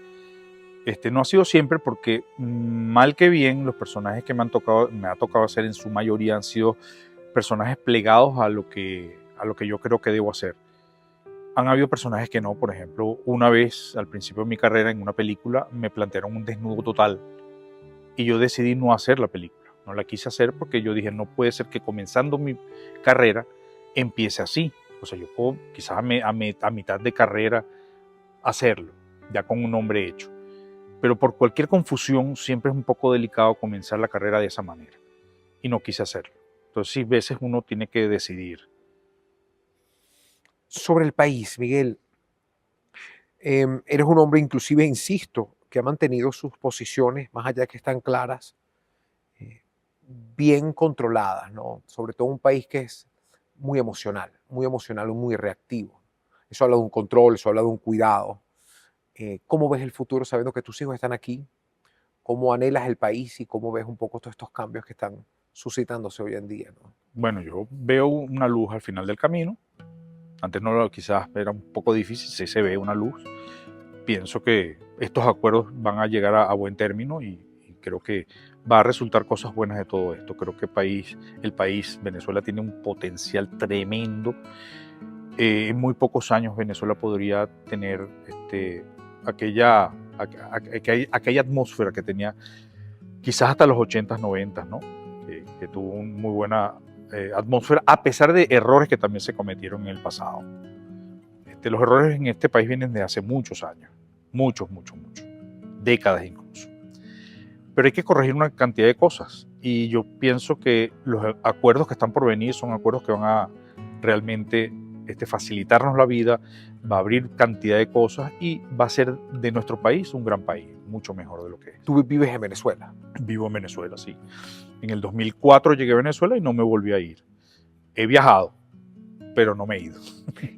No ha sido siempre porque, mal que bien, los personajes que me ha tocado hacer en su mayoría han sido personajes plegados a lo que yo creo que debo hacer. Han habido personajes que no. Por ejemplo, una vez al principio de mi carrera en una película me plantearon un desnudo total y yo decidí no hacer la película. No la quise hacer porque yo dije, no puede ser que comenzando mi carrera empiece así. O sea, yo puedo quizás a mitad de carrera hacerlo, ya con un nombre hecho. Pero por cualquier confusión siempre es un poco delicado comenzar la carrera de esa manera. Y no quise hacerlo. Entonces sí, veces uno tiene que decidir. Sobre el país, Miguel, eres un hombre, inclusive, insisto, que ha mantenido sus posiciones, más allá de que están claras, eh, bien controladas, ¿no? Sobre todo un país que es muy emocional y muy reactivo. Eso habla de un control, eso habla de un cuidado. ¿Cómo ves el futuro sabiendo que tus hijos están aquí? ¿Cómo anhelas el país y cómo ves un poco todos estos cambios que están suscitándose hoy en día, ¿no? Bueno, yo veo una luz al final del camino. Antes quizás era un poco difícil, sí se ve una luz. Pienso que estos acuerdos van a llegar a buen término y creo que va a resultar cosas buenas de todo esto. Creo que el país, Venezuela, tiene un potencial tremendo. En muy pocos años Venezuela podría tener aquella atmósfera que tenía quizás hasta los 80s, 90s, ¿no? Que tuvo una muy buena atmósfera, a pesar de errores que también se cometieron en el pasado. Los errores en este país vienen de hace muchos años, muchos, décadas incluso. Pero hay que corregir una cantidad de cosas y yo pienso que los acuerdos que están por venir son acuerdos que van a realmente facilitarnos la vida, va a abrir cantidad de cosas y va a ser de nuestro país un gran país, mucho mejor de lo que es. Tú vives en Venezuela. Vivo en Venezuela, sí. En el 2004 llegué a Venezuela y no me volví a ir. He viajado, pero no me he ido.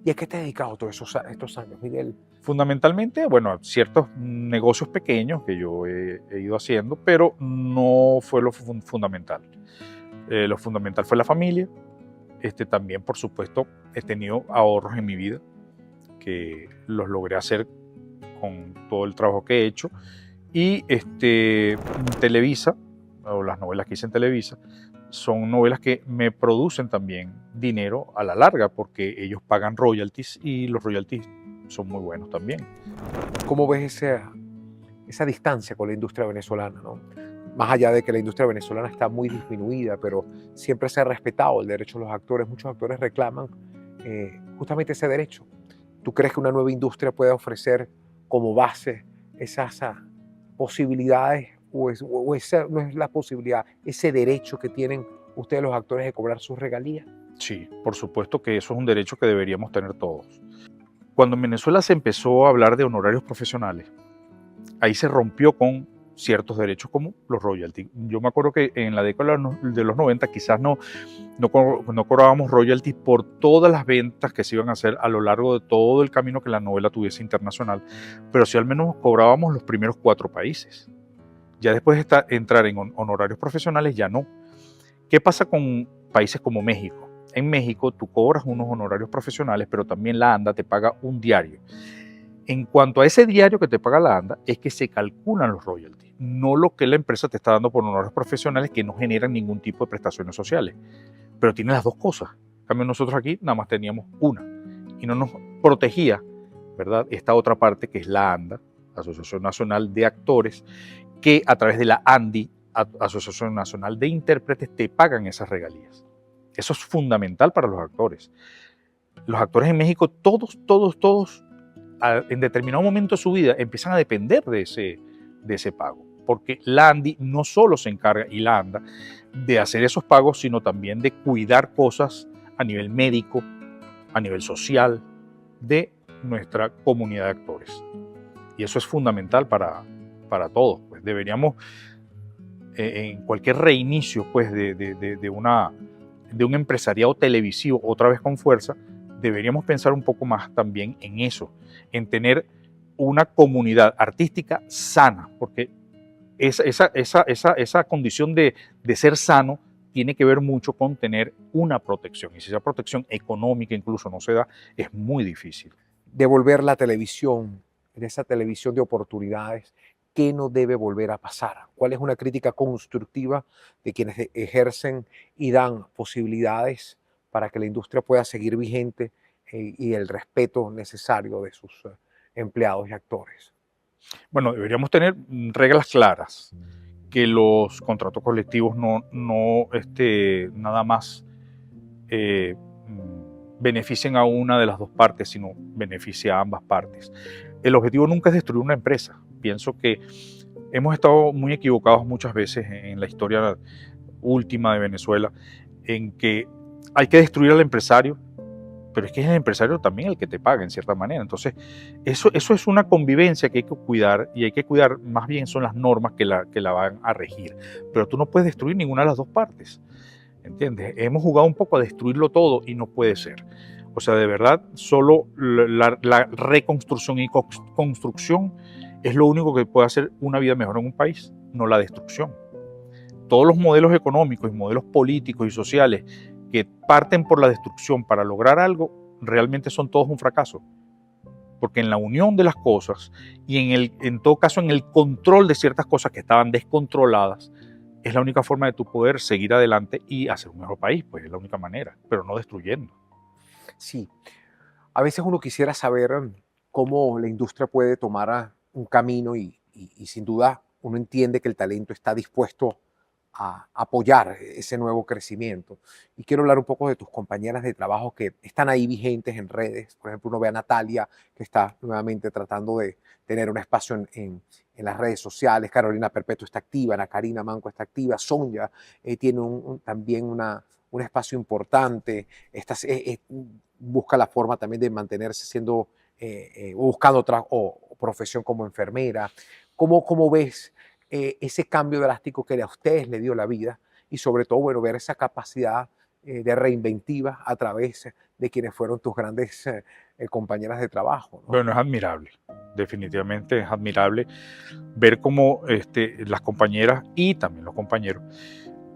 ¿Y a qué te has dedicado todos estos años, Miguel? Fundamentalmente, bueno, a ciertos negocios pequeños que yo he ido haciendo, pero no fue lo fundamental. Lo fundamental fue la familia. También, por supuesto, he tenido ahorros en mi vida que los logré hacer con todo el trabajo que he hecho. Y Televisa, o las novelas que hice en Televisa, son novelas que me producen también dinero a la larga porque ellos pagan royalties y los royalties son muy buenos también. ¿Cómo ves esa distancia con la industria venezolana, ¿no? Más allá de que la industria venezolana está muy disminuida, pero siempre se ha respetado el derecho de los actores. Muchos actores reclaman justamente ese derecho. ¿Tú crees que una nueva industria puede ofrecer como base esas posibilidades o esa no es la posibilidad, ese derecho que tienen ustedes los actores de cobrar sus regalías? Sí, por supuesto que eso es un derecho que deberíamos tener todos. Cuando en Venezuela se empezó a hablar de honorarios profesionales, ahí se rompió con ciertos derechos como los royalties. Yo me acuerdo que en la década de los 90 quizás no cobrábamos royalties por todas las ventas que se iban a hacer a lo largo de todo el camino que la novela tuviese internacional, pero sí al menos cobrábamos los primeros 4 países. Ya después de entrar en honorarios profesionales, ya no. ¿Qué pasa con países como México? En México tú cobras unos honorarios profesionales, pero también la ANDA te paga un diario. En cuanto a ese diario que te paga la ANDA, es que se calculan los royalties, no lo que la empresa te está dando por honorarios profesionales que no generan ningún tipo de prestaciones sociales. Pero tiene las dos cosas. En cambio, nosotros aquí nada más teníamos una y no nos protegía, ¿verdad? Esta otra parte que es la ANDA, Asociación Nacional de Actores, que a través de la ANDI, Asociación Nacional de Intérpretes, te pagan esas regalías. Eso es fundamental para los actores. Los actores en México, todos, en determinado momento de su vida, empiezan a depender de ese pago. Porque la ANDI no solo se encarga, y la ANDA, de hacer esos pagos, sino también de cuidar cosas a nivel médico, a nivel social, de nuestra comunidad de actores. Y eso es fundamental para todos. Pues deberíamos, en cualquier reinicio pues, de un empresariado televisivo, otra vez con fuerza, deberíamos pensar un poco más también en eso, en tener una comunidad artística sana, porque esa condición de ser sano tiene que ver mucho con tener una protección. Y si esa protección económica incluso no se da, es muy difícil. devolver la televisión, en esa televisión de oportunidades, ¿qué no debe volver a pasar? ¿Cuál es una crítica constructiva de quienes ejercen y dan posibilidades para que la industria pueda seguir vigente y el respeto necesario de sus empleados y actores? Bueno, deberíamos tener reglas claras, que los contratos colectivos nada más beneficien a una de las dos partes, sino beneficia a ambas partes. El objetivo nunca es destruir una empresa. Pienso que hemos estado muy equivocados muchas veces en la historia última de Venezuela, en que hay que destruir al empresario, pero es que es el empresario también el que te paga en cierta manera. Entonces, eso es una convivencia que hay que cuidar, y hay que cuidar, más bien son las normas que la van a regir. Pero tú no puedes destruir ninguna de las dos partes, ¿entiendes? Hemos jugado un poco a destruirlo todo y no puede ser. O sea, de verdad, solo la reconstrucción y construcción es lo único que puede hacer una vida mejor en un país, no la destrucción. Todos los modelos económicos y modelos políticos y sociales que parten por la destrucción para lograr algo, realmente son todos un fracaso. Porque en la unión de las cosas y en todo caso en el control de ciertas cosas que estaban descontroladas, es la única forma de tu poder seguir adelante y hacer un mejor país, pues es la única manera, pero no destruyendo. Sí, a veces uno quisiera saber cómo la industria puede tomar un camino y sin duda uno entiende que el talento está dispuesto a apoyar ese nuevo crecimiento. Y quiero hablar un poco de tus compañeras de trabajo que están ahí vigentes en redes. Por ejemplo, uno ve a Natalia, que está nuevamente tratando de tener un espacio en las redes sociales. Carolina Perpetuo está activa, Ana Karina Manco está activa, Sonia tiene también un espacio importante. Busca la forma también de mantenerse siendo, buscando otra profesión como enfermera. ¿Cómo ves ese cambio drástico que a ustedes le dio la vida? Y sobre todo, bueno, ver esa capacidad de reinventiva a través de quienes fueron tus grandes compañeras de trabajo, ¿no? Bueno, es admirable, definitivamente es admirable ver cómo las compañeras y también los compañeros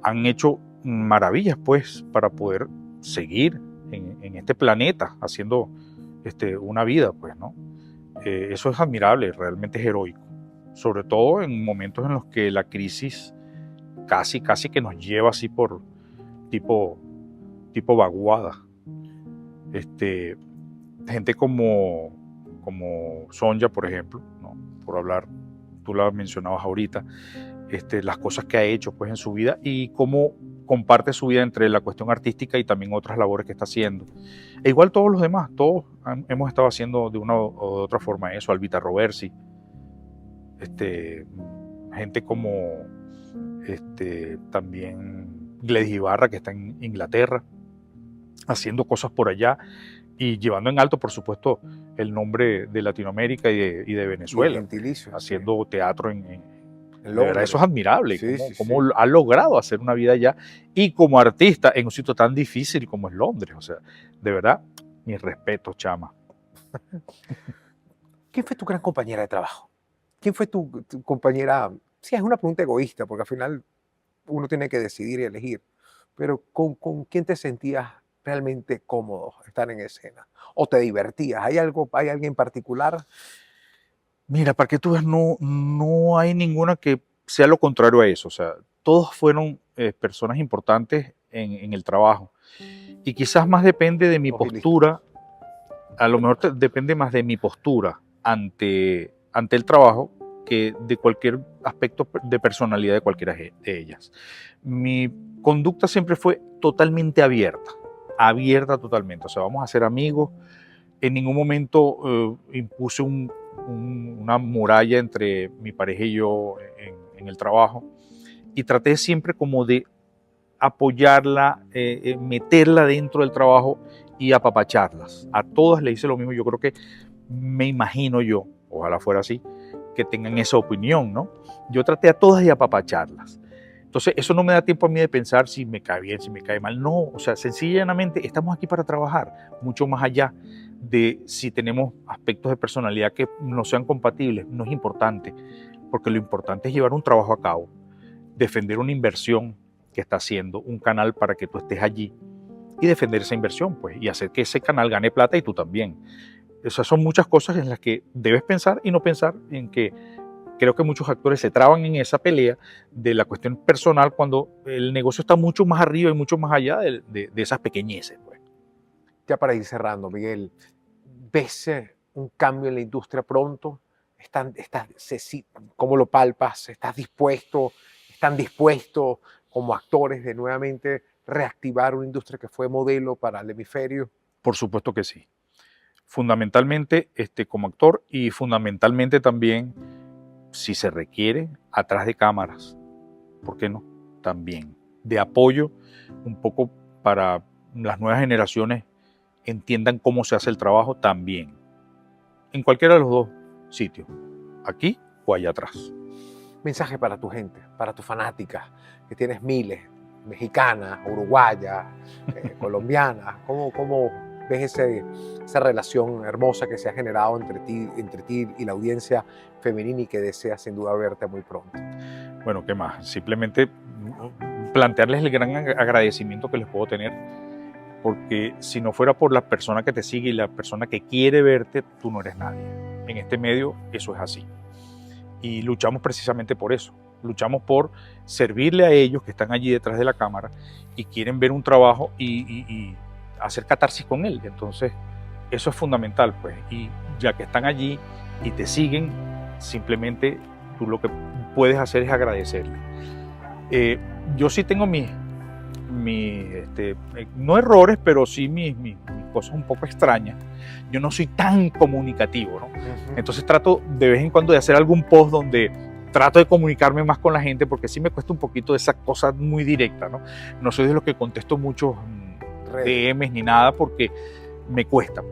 han hecho maravillas, pues, para poder seguir en este planeta haciendo una vida, pues, ¿no? Eso es admirable, realmente es heroico, sobre todo en momentos en los que la crisis casi que nos lleva así por tipo vaguada. Gente como Sonia, por ejemplo, ¿no? Por hablar, tú la mencionabas ahorita, las cosas que ha hecho, pues, en su vida y cómo comparte su vida entre la cuestión artística y también otras labores que está haciendo. E igual todos los demás, todos hemos estado haciendo de una o de otra forma eso. Albita Roversi, gente como también Gledys Ibarra, que está en Inglaterra, haciendo cosas por allá y llevando en alto, por supuesto, el nombre de Latinoamérica y de Venezuela, haciendo teatro en de verdad, eso es admirable, cómo ha logrado hacer una vida allá y como artista en un sitio tan difícil como es Londres. O sea, de verdad, mi respeto, chama. ¿Quién fue tu gran compañera de trabajo? ¿Quién fue tu compañera? Sí, es una pregunta egoísta, porque al final uno tiene que decidir y elegir, pero ¿con quién te sentías realmente cómodo estar en escena? ¿O te divertías? ¿Hay alguien en particular? Mira, para que tú veas, no hay ninguna que sea lo contrario a eso. O sea, todos fueron personas importantes en el trabajo. Y quizás más depende de mi postura, a lo mejor depende más de mi postura ante el trabajo que de cualquier aspecto de personalidad de cualquiera de ellas. Mi conducta siempre fue totalmente abierta totalmente. O sea, vamos a ser amigos. En ningún momento impuse una muralla entre mi pareja y yo en el trabajo, y traté siempre como de apoyarla, meterla dentro del trabajo y apapacharlas. A todas le hice lo mismo. Yo creo que me imagino yo, ojalá fuera así, que tengan esa opinión, ¿no? Yo traté a todas de apapacharlas. Entonces, eso no me da tiempo a mí de pensar si me cae bien, si me cae mal. No, o sea, sencillamente estamos aquí para trabajar, mucho más allá de si tenemos aspectos de personalidad que no sean compatibles. No es importante, porque lo importante es llevar un trabajo a cabo, defender una inversión que está haciendo un canal para que tú estés allí y defender esa inversión, pues, y hacer que ese canal gane plata y tú también. Esas son muchas cosas en las que debes pensar y no pensar en que creo que muchos actores se traban en esa pelea de la cuestión personal cuando el negocio está mucho más arriba y mucho más allá de esas pequeñeces, pues. Ya para ir cerrando, Miguel, ¿ves un cambio en la industria pronto? ¿Cómo lo palpas? ¿Están dispuestos como actores de nuevamente reactivar una industria que fue modelo para el hemisferio? Por supuesto que sí. Fundamentalmente como actor y fundamentalmente también, si se requiere, atrás de cámaras. ¿Por qué no? También. De apoyo un poco para las nuevas generaciones entiendan cómo se hace el trabajo también. En cualquiera de los dos sitios, aquí o allá atrás. Mensaje para tu gente, para tus fanáticas, que tienes miles, mexicanas, uruguayas, colombianas. ¿Cómo ves esa relación hermosa que se ha generado entre ti y la audiencia femenina y que desea sin duda verte muy pronto? Bueno, ¿qué más? Simplemente plantearles el gran agradecimiento que les puedo tener, porque si no fuera por la persona que te sigue y la persona que quiere verte, tú no eres nadie. En este medio eso es así. Y luchamos precisamente por eso. Luchamos por servirle a ellos que están allí detrás de la cámara y quieren ver un trabajo y hacer catarsis con él. Entonces, eso es fundamental, pues. Y ya que están allí y te siguen, simplemente tú lo que puedes hacer es agradecerle. Yo sí tengo no errores, pero sí mis cosas un poco extrañas. Yo no soy tan comunicativo, ¿no? Entonces trato de vez en cuando de hacer algún post donde trato de comunicarme más con la gente, porque sí me cuesta un poquito esa cosa muy directa, ¿no? No soy de los que contesto muchos DMs ni nada, porque me cuesta.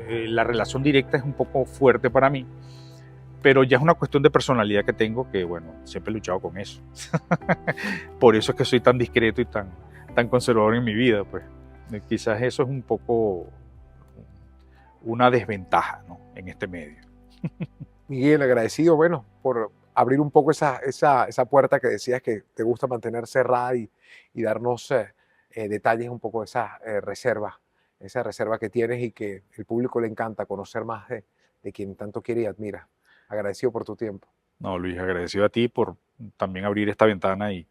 La relación directa es un poco fuerte para mí, pero ya es una cuestión de personalidad que tengo, que bueno, siempre he luchado con eso. Por eso es que soy tan discreto y tan conservador en mi vida, pues. Quizás eso es un poco una desventaja, ¿no?, en este medio. Miguel, agradecido, bueno, por abrir un poco esa puerta que decías que te gusta mantener cerrada y darnos detalles un poco de esa reserva que tienes y que el público le encanta conocer más de quien tanto quiere y admira. Agradecido por tu tiempo. No, Luis, agradecido a ti por también abrir esta ventana, y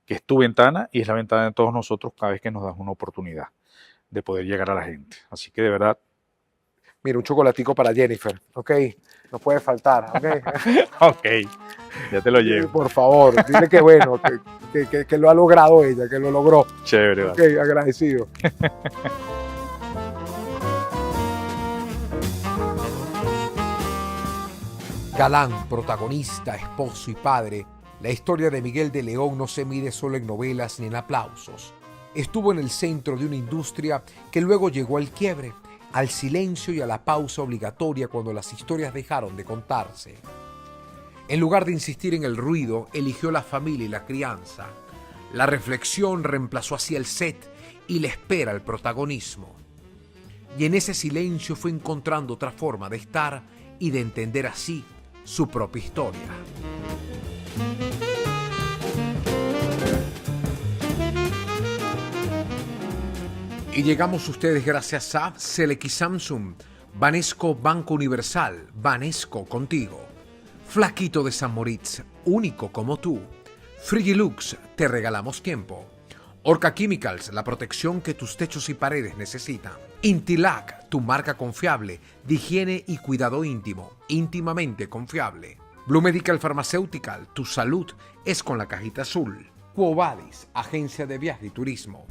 que es tu ventana y es la ventana de todos nosotros cada vez que nos das una oportunidad de poder llegar a la gente. Así que de verdad. Mira, un chocolatico para Jennifer, ¿ok? No puede faltar, ¿ok? Ok, ya te lo llevo. Por favor, dile que bueno, que lo ha logrado ella, que lo logró. Chévere. Ok, agradecido. Galán, protagonista, esposo y padre, la historia de Miguel de León no se mide solo en novelas ni en aplausos. Estuvo en el centro de una industria que luego llegó al quiebre, al silencio y a la pausa obligatoria cuando las historias dejaron de contarse. En lugar de insistir en el ruido, eligió la familia y la crianza. La reflexión reemplazó así el set y la espera al protagonismo. Y en ese silencio fue encontrando otra forma de estar y de entender así su propia historia. Y llegamos a ustedes gracias a Select Samsung, Banesco Banco Universal, Banesco contigo. Flaquito de San Moritz, único como tú. Frigilux, te regalamos tiempo. Orca Chemicals, la protección que tus techos y paredes necesitan. Intilac, tu marca confiable de higiene y cuidado íntimo, íntimamente confiable. Blue Medical Pharmaceutical, tu salud es con la cajita azul. Quo Vadis, agencia de viaje y turismo.